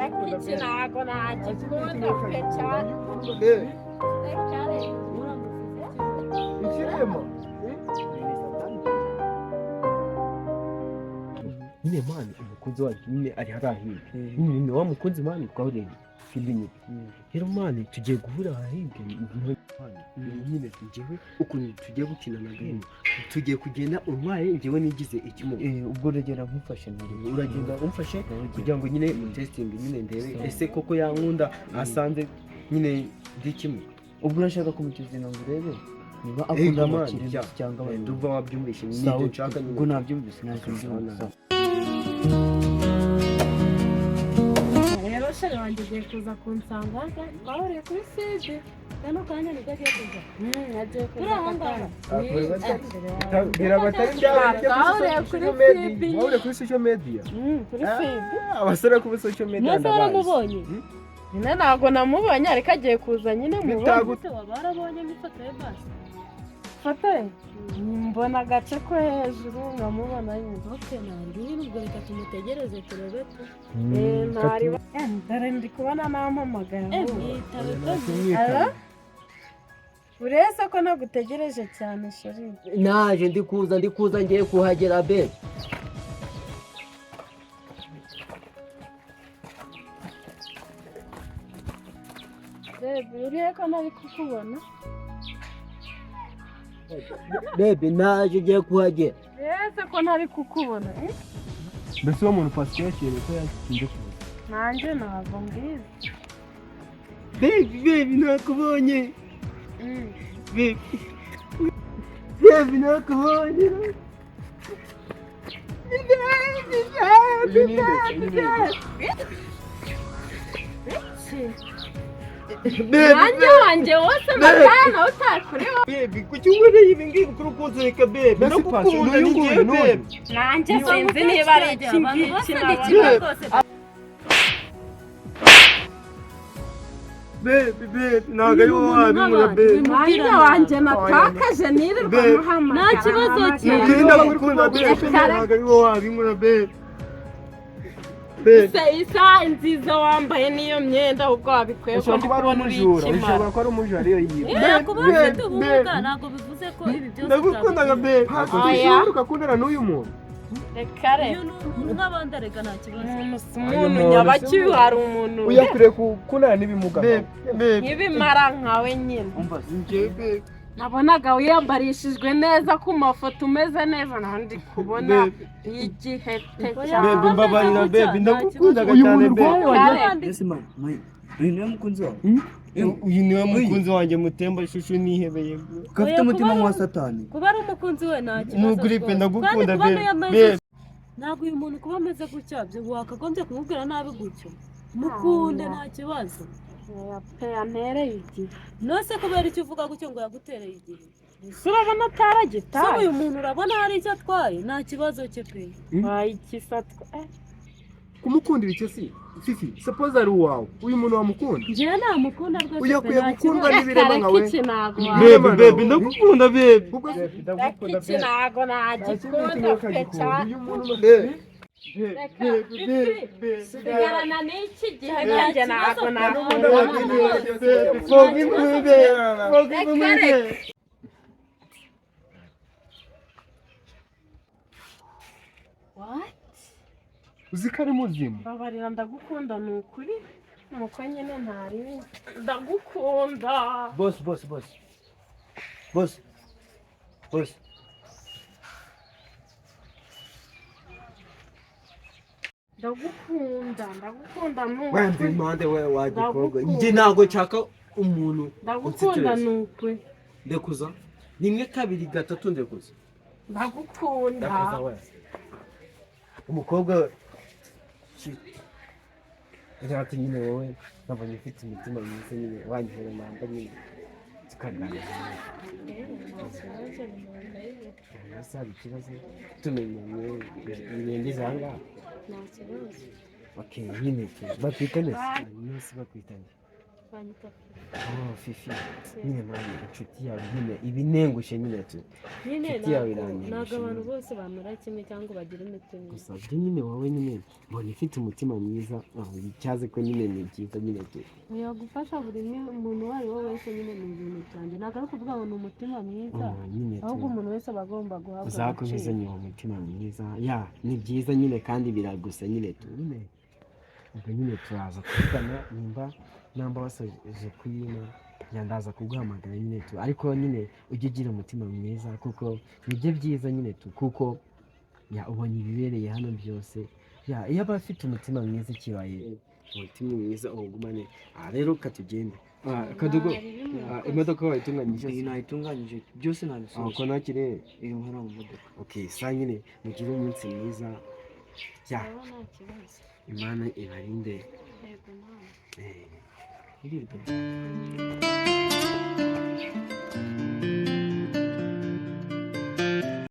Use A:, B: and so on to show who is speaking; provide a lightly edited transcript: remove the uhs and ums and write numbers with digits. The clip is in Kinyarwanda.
A: iki ntago nagikunda pe cyane.
B: Ikirema nyine mani umukunzi wacu nyine ari harahiga nyine wa mukunzi mani twahureye kidinyi rero mani tugiye guhura ahahiga nyine njyewe ukuntu tugiye gukina na game tugiye kugenda untwaye njyewe nigize ikimuga ubwo uragenda mufashe uragenda umfashe kugira ngo nyine testing nyine ndebe ese koko yankunda asanze nyine ndikimuga ubwo urashaka kumutezina ngo urebe niba akunda amakiri cyangwa duva wabyumvishe n'ibyo nshaka ngo nabyumvise ntabyumvise
A: rero shari wanjye ugiye kuza kunsanga twahuriye kuri side kano kanya nibwo agiye kuza agiye kuza
B: bira batari byahuriye kuri social media
A: kuri side
B: abasore kuri social media
A: ndabonye nyine ntabwo namubonye ariko agiye kuza nyine mubonye barabonye n'ifoto ye basi foto ye mbona agace ko hejuru nkamubona yumva oke ntabwo ubwo reka tumutegereze turebe tu ntariba dore ndi kubona nampamagara urese ko nagutegereje cyane sheri
B: naje ndikuza ngiye kuhagera be
A: uriye ko nari kukubona
B: bebe naje ngiye kuhagera
A: urese ko ntari kukubona
B: mbese uwo muntu pasi yakiriye ko yakinze kuza
A: nanjye ntabwo mbizi
B: bebe nakubonye bebe nakubonye
A: nanjye wanjye wose matana utakureba
B: bebe kuki uboneye ibi ngibi kuri kuzereka bebe ndagukunda n'igihe bebe
A: nanjye sinzi niba ari iki ngiki
B: bebe ntabwo ari wowe wabinkura bebe
A: nanjye wanjye natakaje nirirwa muhamagara
C: nta kibazo
B: ndagukunda bebe ntabwo ari wowe wabinkura bebe
A: isaha nziza wambaye niyo myenda ubwo wabikwiye ko ndi kubona uri ikimara
B: bishobora kuba ari umujura ariyo yiba
C: kuba ufite ubumuga ntabwo bivuze ko ibi byose
B: ndagukundaga bebe ntabwo ukakundana n'uyu muntu
A: reka reka
C: nk'abandi arega nta kibazo
A: umuntu nyabakiwe hari umuntu
B: uyakwiriye gukundana n'ibimuga
A: nk'ibimara nkawe nyine nabonaga wiyambarishijwe neza ku mafoto umeze neza nandi kubona igihete cyane
B: bebe mbabarira bebe ndagukundaga cyane bebe
D: uyu niwe mukunzi wawe
B: uyu niwe mukunzi wanjye mutemba ishusho nihebeye
D: ufite umutima wa satani
C: kuba ari umukunzi we nta kibazo
B: n'uguripe ndagukunda bebe
C: ntabwo uyu muntu kuba ameze gutya byo wakagombye kumubwira nabi gutyo mukunde nta kibazo
A: yantereye igihe
C: nose kubera icyo uvuga gutyo ngo yagutereye igihe
A: urabona ataragitaye
C: uyu muntu urabona hari icyo atwaye nta kibazo cye pe
A: ikisatwa
B: kumukundira icyo si fifi suppose ari uwawe uyu muntu wamukunda
C: njyewe namukunda rwose
B: uyakwiye gukundwa n'ibirema nkawe
A: bebe
B: ndagukunda bebe
A: iki ntago nagikunda pe cyane sigarana n'iki gihe cyanjye ntago nakunda
B: uzi ko ari muzima
A: babarira ndagukunda ni ukuri nuko nyine ntari ndagukunda
B: boss
A: ndagukunda nuko
B: wende impande we wagikobwa njye ntabwo nshaka umuntu
A: ndagukunda nuko
B: ndekuza rimwe kabiri gatatu ndekuza
A: ndagukunda
B: umukobwa ati nyine wowe nabonye ufite imitima myiza nyine wanyihera namba nyine tukaganira nasaba ikibazo tumenyanye birengeje aha ngaha
A: nta kibazo
B: okay nyine bakwita neza nyine bakwitanye
C: banyita
B: Fifi nyine mani inshuti yawe nyine ibinengushe nyine tu
C: nyine
B: inshuti yawe
C: ntabwo
B: iranyengushe
C: abantu bose bamera kimwe cyangwa bagira imitima imwe.
B: gusa byo nyine wowe nyine mbona ifite umutima mwiza icyaze ko nyine ni byiza nyine tu
C: yagufasha buri muntu uwo ari we wese nyine mu bintu byanjye ntabwo ari ukuvuga ngo ni umutima mwiza
B: nyine
C: ahubwo umuntu wese aba agomba guhabwa
B: uzakomeze nyine umutima mwiza ya ni byiza nyine kandi biragusa nyine tu nyine ubwo nyine turaza kuvugana namba wasoje kuyima ndaza kuguhamagara nyine tu ariko nyine ujye ugira umutima mwiza kuko nibyo byiza nyine tu kuko ubonye ibibereye hano byose iyo aba afite umutima mwiza ikibaye umutima mwiza ugumane rero katugende kadugo imodoka wayitunganyije
D: iyi nayitunganyije byose nabisoje
B: ko nakire
D: iri hano mu modoka
B: saa nyine mugire umunsi mwiza
C: nta kibazo
B: imana ibarinde
C: yego nawe
B: Irido.